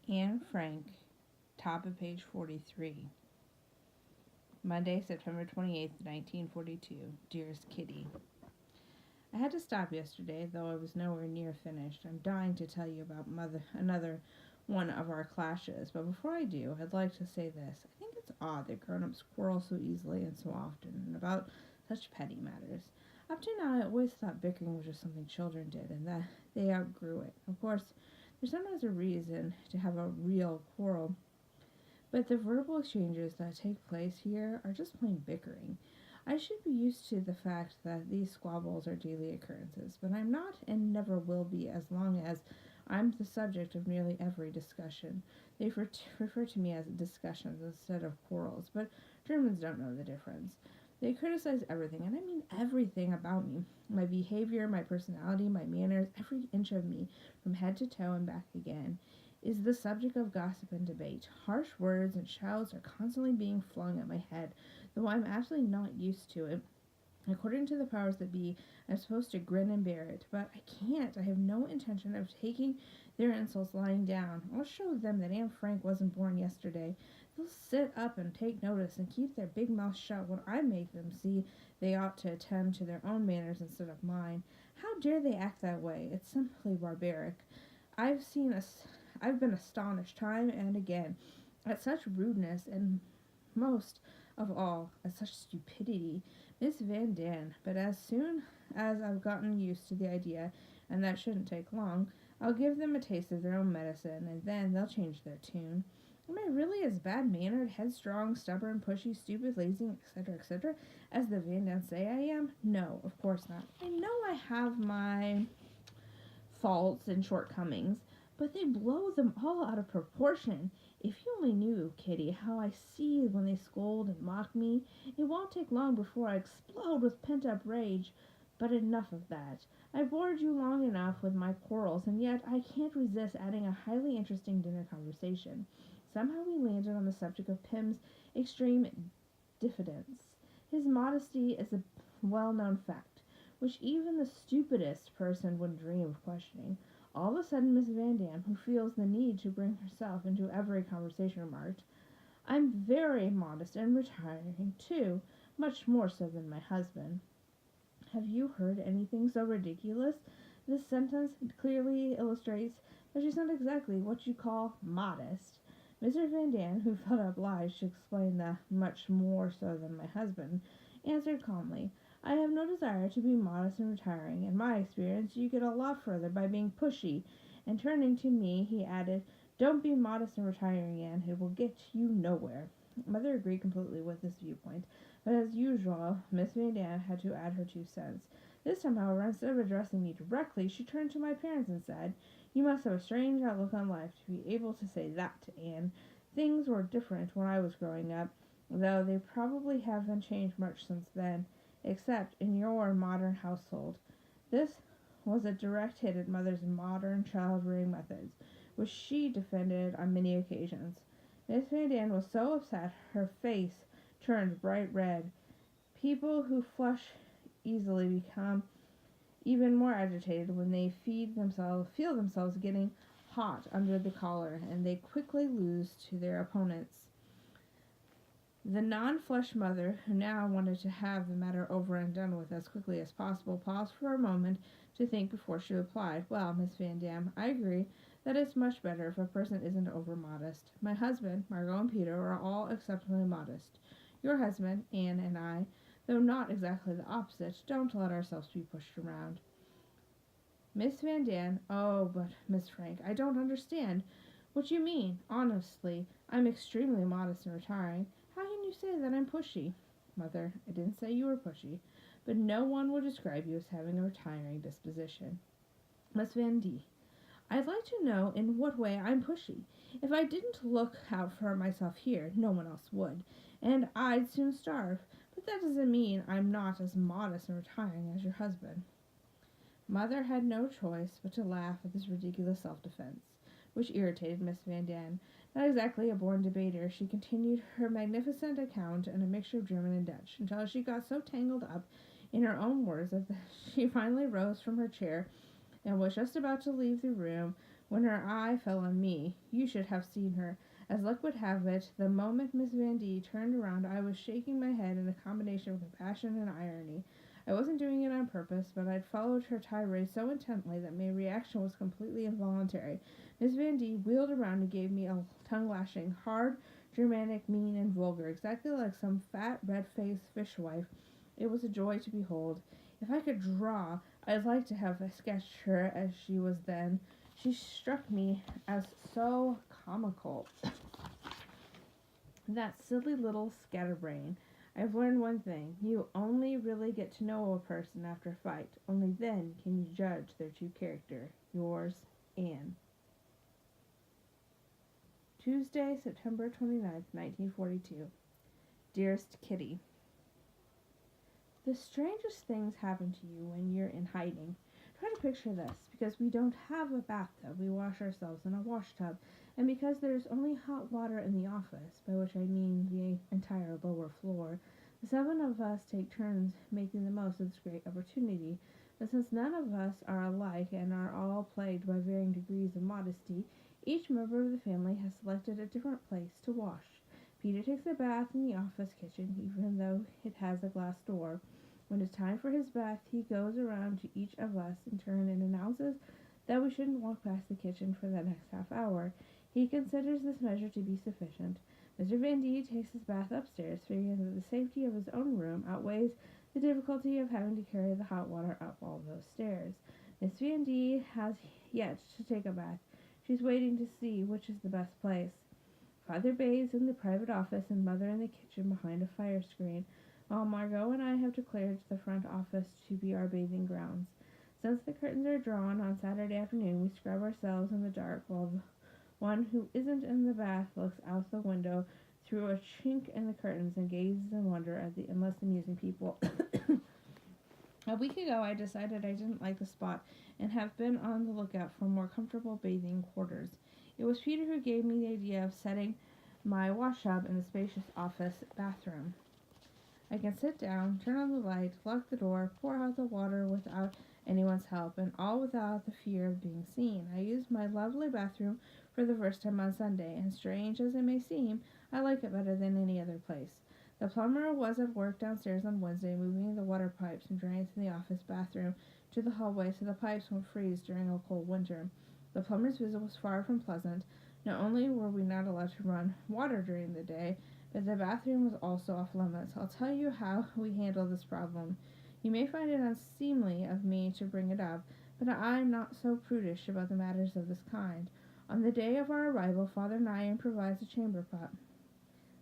Anne Frank, top of page 43. Monday, September 28th, 1942. Dearest Kitty. I had to stop yesterday, though I was nowhere near finished. I'm dying to tell you about another one of our clashes, but before I do, I'd like to say this. I think it's odd that grown-ups quarrel so easily and so often, and about such petty matters. Up to now, I always thought bickering was just something children did, and that they outgrew it. Of course, there's sometimes a reason to have a real quarrel, but the verbal exchanges that take place here are just plain bickering. I should be used to the fact that these squabbles are daily occurrences, but I'm not and never will be as long as I'm the subject of nearly every discussion. They refer to me as discussions instead of quarrels, but Germans don't know the difference. They criticize everything, and I mean everything about me. My behavior, my personality, my manners, every inch of me, from head to toe and back again, is the subject of gossip and debate. Harsh words and shouts are constantly being flung at my head, though I'm absolutely not used to it. According to the powers that be, I'm supposed to grin and bear it, but I can't. I have no intention of taking their insults lying down. I'll show them that Anne Frank wasn't born yesterday. They'll sit up and take notice and keep their big mouths shut when I make them see they ought to attend to their own manners instead of mine. How dare they act that way? It's simply barbaric. I've seen us. I've been astonished time and again at such rudeness and most of all at such stupidity. Miss Van Daan, but as soon as I've gotten used to the idea, and that shouldn't take long, I'll give them a taste of their own medicine, and then they'll change their tune. Am I really as bad-mannered, headstrong, stubborn, pushy, stupid, lazy, etc., as the Van Daan say I am? No, of course not. I know I have my faults and shortcomings, but they blow them all out of proportion. If you only knew, Kitty, how I seethe when they scold and mock me, it won't take long before I explode with pent-up rage. But enough of that. I've bored you long enough with my quarrels, and yet I can't resist adding a highly interesting dinner conversation. Somehow we landed on the subject of Pym's extreme diffidence. His modesty is a well-known fact, which even the stupidest person would dream of questioning. All of a sudden, Miss Van Dam, who feels the need to bring herself into every conversation, remarked, "I'm very modest and retiring, too, much more so than my husband." Have you heard anything so ridiculous? This sentence clearly illustrates that she's not exactly what you call modest. Mr. Van Dam, who felt obliged to explain the much more so than my husband, answered calmly, "I have no desire to be modest and retiring. In my experience, you get a lot further by being pushy." And turning to me, he added, "Don't be modest and retiring, Anne. It will get you nowhere." Mother agreed completely with this viewpoint, but as usual, Miss Van Dam had to add her 2 cents. This time, however, instead of addressing me directly, she turned to my parents and said, "You must have a strange outlook on life to be able to say that to Anne. Things were different when I was growing up, though they probably haven't changed much since then, except in your modern household." This was a direct hit at Mother's modern child-rearing methods, which she defended on many occasions. Miss Van Dam was so upset her face turned bright red. People who flush easily become even more agitated when they feel themselves getting hot under the collar, and they quickly lose to their opponents. The non-flush mother, who now wanted to have the matter over and done with as quickly as possible, paused for a moment to think before she replied, "Well, Miss Van Dam, I agree that it's much better if a person isn't over-modest. My husband, Margot, and Peter are all exceptionally modest. Your husband, Anne, and I, though not exactly the opposite, don't let ourselves be pushed around." Miss Van Dam, "Oh, but, Miss Frank, I don't understand what you mean. Honestly, I'm extremely modest and retiring. How can you say that I'm pushy?" "Mother, I didn't say you were pushy, but no one would describe you as having a retiring disposition." Miss Van D. "I'd like to know in what way I'm pushy. If I didn't look out for myself here, no one else would, and I'd soon starve. But that doesn't mean I'm not as modest and retiring as your husband." Mother had no choice but to laugh at this ridiculous self-defense, which irritated Miss Van Dam. Not exactly a born debater, she continued her magnificent account in a mixture of German and Dutch, until she got so tangled up in her own words that she finally rose from her chair and was just about to leave the room When her eye fell on me, you should have seen her. As luck would have it, the moment Miss Van D turned around, I was shaking my head in a combination of compassion and irony. I wasn't doing it on purpose, but I'd followed her tirade so intently that my reaction was completely involuntary. Miss Van D wheeled around and gave me a tongue-lashing, hard, Germanic, mean, and vulgar, exactly like some fat, red-faced fishwife. It was a joy to behold. If I could draw, I'd like to have sketched her as she was then. She struck me as so comical. That silly little scatterbrain. I've learned one thing. You only really get to know a person after a fight. Only then can you judge their true character. Yours, Anne. Tuesday, September 29th, 1942. Dearest Kitty, the strangest things happen to you when you're in hiding. Try to picture this. Because we don't have a bathtub, we wash ourselves in a wash tub. And because there's only hot water in the office, by which I mean the entire lower floor, the 7 of us take turns making the most of this great opportunity. But since none of us are alike and are all plagued by varying degrees of modesty, each member of the family has selected a different place to wash. Peter takes a bath in the office kitchen, even though it has a glass door. When it's time for his bath, he goes around to each of us in turn and announces that we shouldn't walk past the kitchen for the next half hour. He considers this measure to be sufficient. Mr. Van D takes his bath upstairs, figuring that the safety of his own room outweighs the difficulty of having to carry the hot water up all those stairs. Miss Van D has yet to take a bath. She's waiting to see which is the best place. Father bathes in the private office and Mother in the kitchen behind a fire screen, while Margot and I have declared the front office to be our bathing grounds. Since the curtains are drawn on Saturday afternoon, we scrub ourselves in the dark while the one who isn't in the bath looks out the window through a chink in the curtains and gazes in wonder at the endless amusing people. A week ago, I decided I didn't like the spot and have been on the lookout for more comfortable bathing quarters. It was Peter who gave me the idea of setting my wash tub in the spacious office bathroom. I can sit down, turn on the light, lock the door, pour out the water without anyone's help, and all without the fear of being seen. I used my lovely bathroom for the first time on Sunday, and strange as it may seem, I like it better than any other place. The plumber was at work downstairs on Wednesday, moving the water pipes and drains in the office bathroom to the hallway so the pipes won't freeze during a cold winter. The plumber's visit was far from pleasant. Not only were we not allowed to run water during the day, but the bathroom was also off limits. I'll tell you how we handle this problem. You may find it unseemly of me to bring it up, but I'm not so prudish about the matters of this kind. On the day of our arrival, Father and I improvised a chamber pot,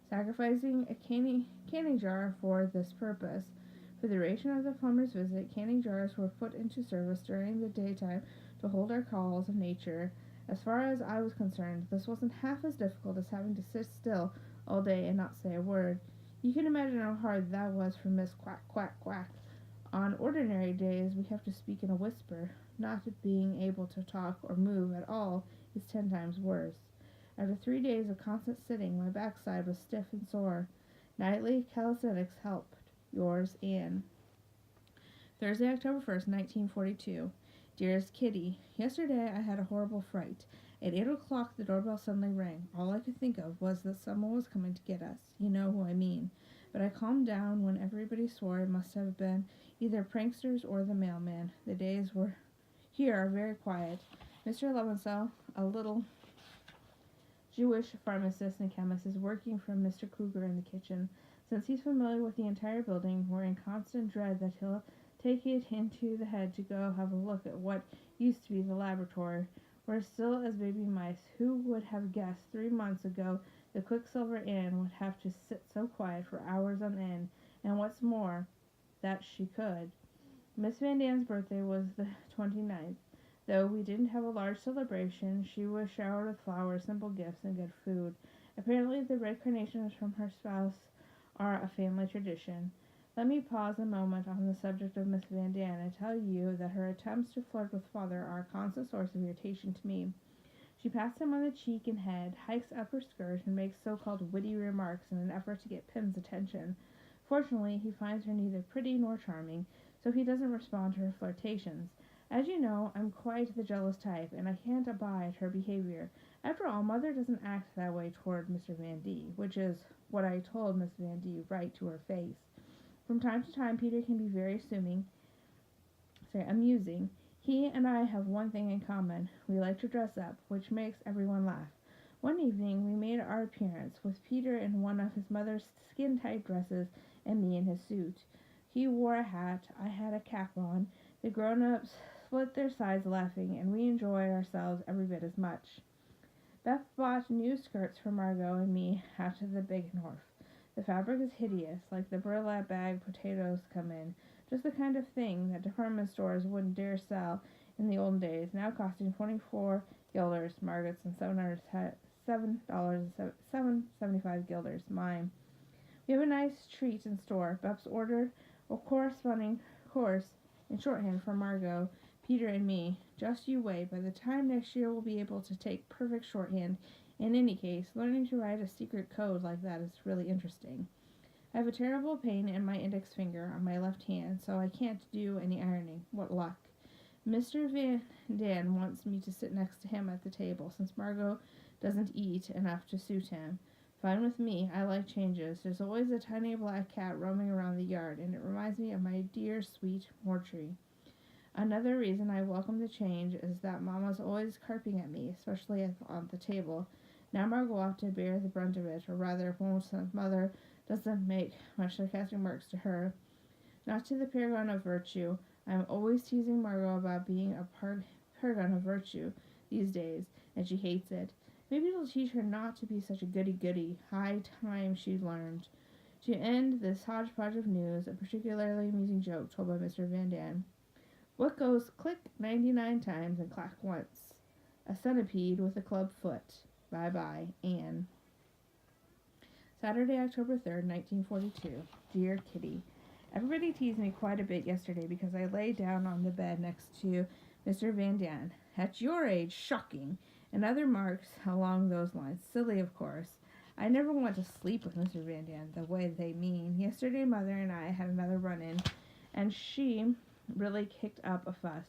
sacrificing a canning jar for this purpose. For the duration of the plumber's visit, canning jars were put into service during the daytime to hold our calls of nature. As far as I was concerned, this wasn't half as difficult as having to sit still all day and not say a word. You can imagine how hard that was for Miss Quack, Quack, Quack. On ordinary days, we have to speak in a whisper. Not being able to talk or move at all is 10 times worse. After 3 days of constant sitting, my backside was stiff and sore. Nightly calisthenics helped. Yours, Anne. Thursday, October 1st, 1942. Dearest Kitty, yesterday I had a horrible fright. At 8 o'clock, the doorbell suddenly rang. All I could think of was that someone was coming to get us. You know who I mean. But I calmed down when everybody swore it must have been either pranksters or the mailman. The days here are very quiet. Mr. Leventhal, a little Jewish pharmacist and chemist, is working for Mr. Kruger in the kitchen. Since he's familiar with the entire building, we're in constant dread that he'll take it into the head to go have a look at what used to be the laboratory. We're still as baby mice. Who would have guessed 3 months ago the Quicksilver Anne would have to sit so quiet for hours on end, and what's more, that she could. Miss Van Dan's birthday was the 29th. Though we didn't have a large celebration, she was showered with flowers, simple gifts, and good food. Apparently the red carnations from her spouse are a family tradition. Let me pause a moment on the subject of Miss Van Dan and tell you that her attempts to flirt with Father are a constant source of irritation to me. She pats him on the cheek and head, hikes up her skirt, and makes so-called witty remarks in an effort to get Pim's attention. Fortunately, he finds her neither pretty nor charming, so he doesn't respond to her flirtations. As you know, I'm quite the jealous type, and I can't abide her behavior. After all, Mother doesn't act that way toward Mr. Van D., which is what I told Miss Van D. right to her face. From time to time, Peter can be very amusing. He and I have one thing in common. We like to dress up, which makes everyone laugh. One evening we made our appearance, with Peter in one of his mother's skin-tight dresses and me in his suit. He wore a hat, I had a cap on. The grown-ups split their sides laughing, and we enjoyed ourselves every bit as much. Beth bought new skirts for Margot and me out of the Big North. The fabric is hideous, like the burlap bag potatoes come in, just the kind of thing that department stores wouldn't dare sell in the olden days, now costing 24 guilders, Margaret's, and $7.75 guilders, mine. We have a nice treat in store. Beth's ordered a corresponding course in shorthand for Margot, Peter, and me. Just you wait. By the time next year, we'll be able to take perfect shorthand. In any case, learning to write a secret code like that is really interesting. I have a terrible pain in my index finger on my left hand, so I can't do any ironing. What luck. Mr. Van Daan wants me to sit next to him at the table, since Margot doesn't eat enough to suit him. Fine with me. I like changes. There's always a tiny black cat roaming around the yard, and it reminds me of my dear, sweet Mortree. Another reason I welcome the change is that Mamma's always carping at me, especially on the table. Now Margot will have to bear the brunt of it, or rather won't, since Mother doesn't make much sarcastic remarks to her. Not to the paragon of virtue. I'm always teasing Margot about being a paragon of virtue these days, and she hates it. Maybe it'll teach her not to be such a goody-goody. High time she learned. To end this hodgepodge of news, a particularly amusing joke told by Mr. Van Daan. What goes click 99 times and clack once? A centipede with a club foot. Bye-bye, Anne. Saturday, October 3rd, 1942. Dear Kitty, everybody teased me quite a bit yesterday because I lay down on the bed next to Mr. Van Daan. At your age, shocking, and other remarks along those lines. Silly, of course. I never want to sleep with Mr. Van Daan the way they mean. Yesterday, Mother and I had another run-in, and she really kicked up a fuss.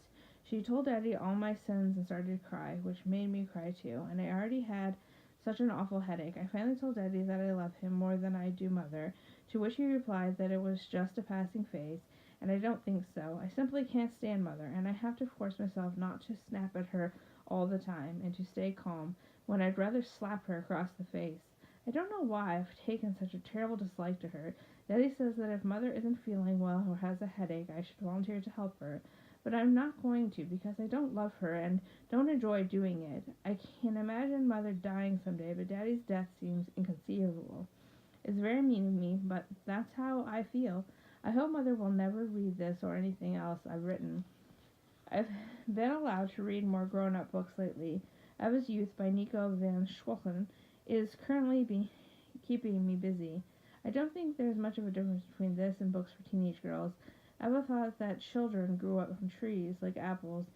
She told Daddy all my sins and started to cry, which made me cry too, and I already had such an awful headache. I finally told Daddy that I love him more than I do Mother, to which he replied that it was just a passing phase, and I don't think so. I simply can't stand Mother, and I have to force myself not to snap at her all the time, and to stay calm, when I'd rather slap her across the face. I don't know why I've taken such a terrible dislike to her. Daddy says that if Mother isn't feeling well or has a headache, I should volunteer to help her. But I'm not going to, because I don't love her and don't enjoy doing it. I can imagine Mother dying someday, but Daddy's death seems inconceivable. It's very mean of me, but that's how I feel. I hope Mother will never read this or anything else I've written. I've been allowed to read more grown-up books lately. Eva's Youth by Nico van Schwochen is currently keeping me busy. I don't think there's much of a difference between this and books for teenage girls. Eva thought that children grew up from trees like apples,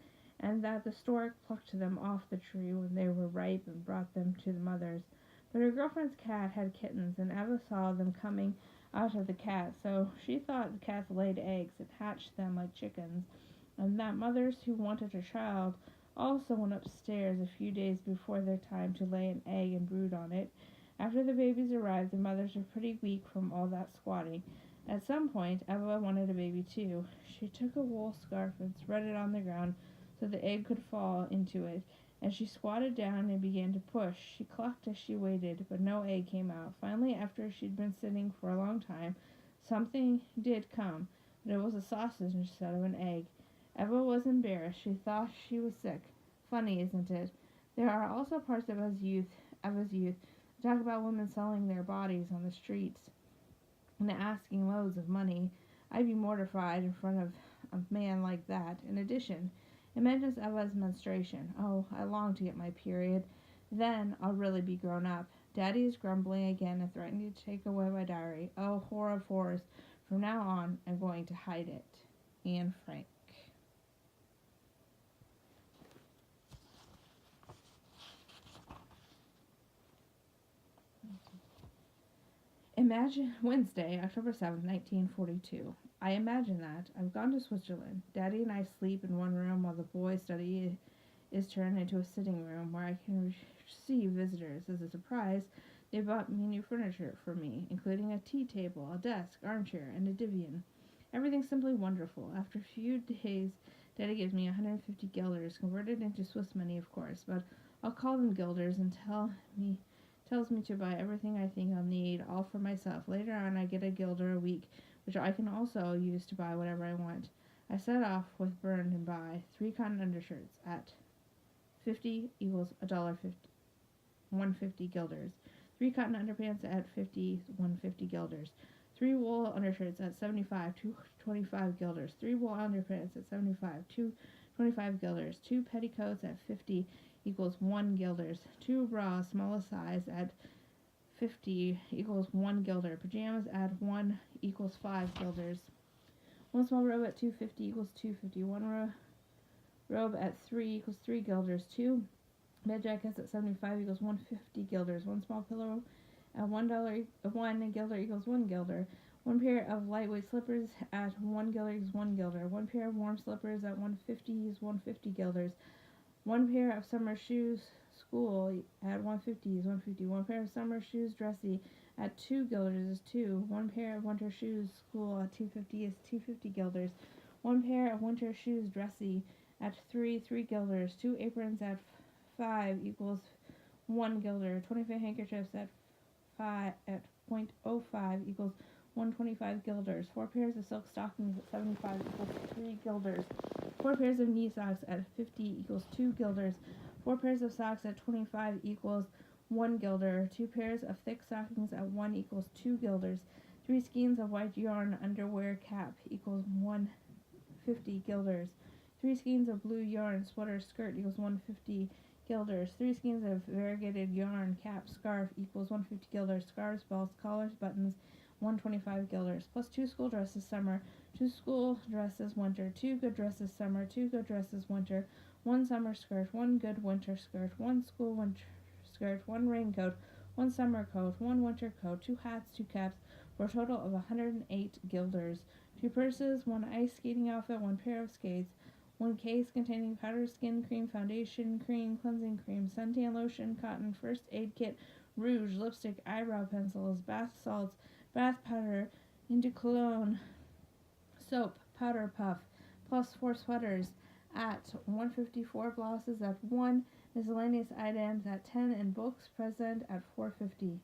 and that the stork plucked them off the tree when they were ripe and brought them to the mothers. But her girlfriend's cat had kittens, and Eva saw them coming out of the cat, so she thought the cats laid eggs and hatched them like chickens, and that mothers who wanted a child also went upstairs a few days before their time to lay an egg and brood on it. After the babies arrived, the mothers were pretty weak from all that squatting. At some point, Eva wanted a baby too. She took a wool scarf and spread it on the ground so the egg could fall into it, and she squatted down and began to push. She clucked as she waited, but no egg came out. Finally, after she'd been sitting for a long time, something did come, but it was a sausage instead of an egg. Eva was embarrassed. She thought she was sick. Funny, isn't it? There are also parts of Eva's youth, that talk about women selling their bodies on the streets and asking loads of money. I'd be mortified in front of a man like that. In addition, it mentions Eva's menstruation. Oh, I long to get my period. Then I'll really be grown up. Daddy is grumbling again and threatening to take away my diary. Oh, horror of horrors. From now on, I'm going to hide it. Anne Frank. Imagine Wednesday, October 7th, 1942. I imagine that. I've gone to Switzerland. Daddy and I sleep in one room while the boys' study is turned into a sitting room where I can receive visitors. As a surprise, they bought me new furniture for me, including a tea table, a desk, armchair, and a divan. Everything's simply wonderful. After a few days, Daddy gives me 150 guilders, converted into Swiss money, of course, but I'll call them guilders and tells me to buy everything I think I'll need, all for myself. Later on, I get a guilder a week, which I can also use to buy whatever I want. I set off with Bern and buy 3 cotton undershirts at 50 equals $1.50, 150 guilders. 3 cotton underpants at 50, 150 guilders. 3 wool undershirts at 75, 225 guilders. 3 wool underpants at 75, 225 guilders. 2 petticoats at 50 equals 1 guilders. 2 bras, smallest size, at 50 equals 1 guilder. Pajamas at 1 equals 5 guilders. 1 small robe at 250 equals 250. 1 robe at 3 equals 3 guilders. 2 bed jackets at 75 equals 150 guilders. 1 small pillow at $1 guilder equals 1 guilder. 1 pair of lightweight slippers at 1 guilder equals 1 guilder. 1 pair of warm slippers at 150 is 150 guilders. 1 pair of summer shoes school at 150 is 150. 1 pair of summer shoes dressy at 2 guilders is 2. 1 pair of winter shoes school at 250 is 250 guilders. 1 pair of winter shoes dressy at 3 guilders. 2 aprons at 5 equals 1 guilder. 25 handkerchiefs at 0.05 equals 125 guilders. 4 pairs of silk stockings at 75 equals 3 guilders. 4 pairs of knee socks at 50 equals 2 guilders. 4 pairs of socks at 25 equals 1 guilder. 2 pairs of thick stockings at 1 equals 2 guilders. 3 skeins of white yarn underwear cap equals 150 guilders. 3 skeins of blue yarn sweater skirt equals 150 guilders. 3 skeins of variegated yarn cap scarf equals 150 guilders. Scarves, belts, collars, buttons, 125 guilders. Plus 2 school dresses summer, 2 school dresses winter, 2 good dresses summer, 2 good dresses winter, 1 summer skirt, 1 good winter skirt, 1 school winter skirt, 1 raincoat, 1 summer coat, 1 winter coat, 2 hats, 2 caps, for a total of 108 guilders. 2 purses, 1 ice skating outfit, 1 pair of skates, 1 case containing powder, skin cream, foundation cream, cleansing cream, suntan lotion, cotton, first aid kit, rouge, lipstick, eyebrow pencils, bath salts, bath powder, into cologne, soap, powder puff, plus 4 sweaters at 154, blouses at 1, miscellaneous items at 10, and books present at 450.